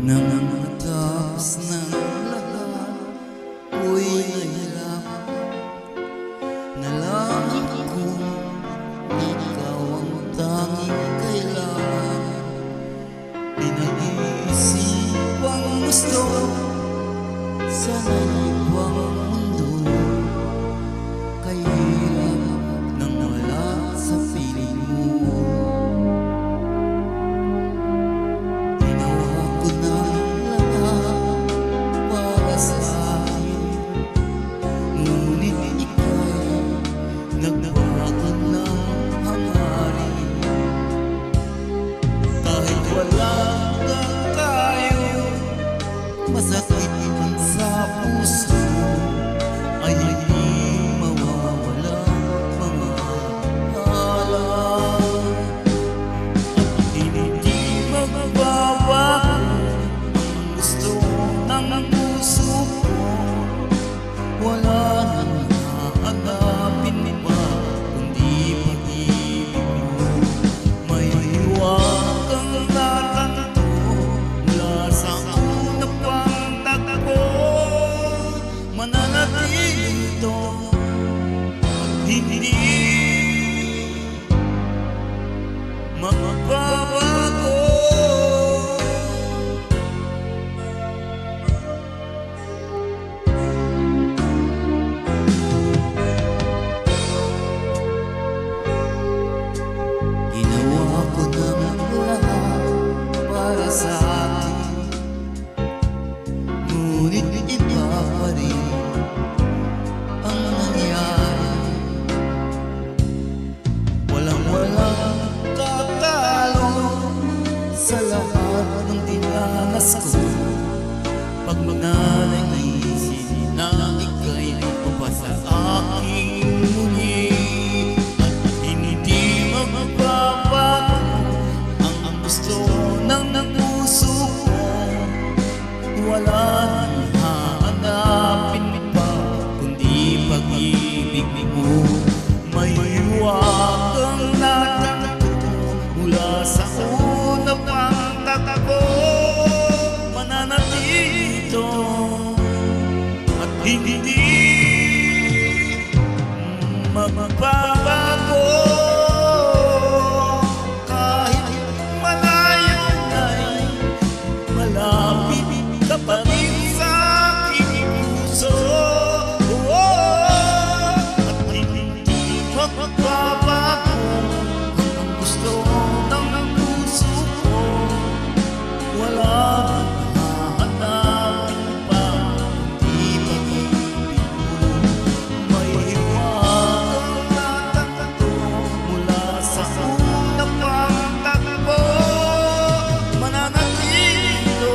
Nang matapos ng lahat, ako'y nahirap. Nalaman kong ikaw ang tanging kailangan. Pinag-iisipang gusto, sana'y ibang mundo. Kahirap nang wala sa piling mo. Masakit man sa puso ay hindi mawawala mga alala. At hindi magbabago ang gusto ng puso ko. Wala nang hahanapin pa kundi pag-ibig mo. May hiwag kang natanto mula sa mananatili ito at hindi magbabago. Ginawa ko ng lahat para sa atin, ngunit iba pa rin ang nangyari. Walang tatalo sa lahat ng dinanas ko. Pag naisip na ika'y papasa aking muli, at hindi magbabago ang gusto ng puso ko. Wala nang hahanapin pa kundi pag-ibig mo. May hiwag kang natanto mula sa una pang tatako. Mananatili ito at hindi magbabago. Kahit malayo na'y malapit ka pa rin sa aking puso. At hindi magbabago ang gusto ng puso ko. Wala nang hahanapin pa kundi pag-ibig mo. May hiwag kang natanto mula sa unang pagtatagpo. Mananatili ito,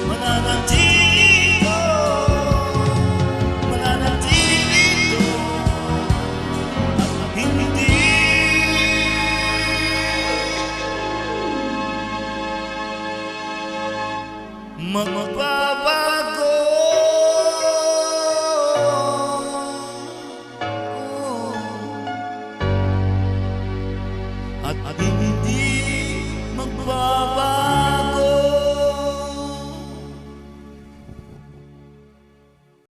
mananatili ito at hindi magbabago. At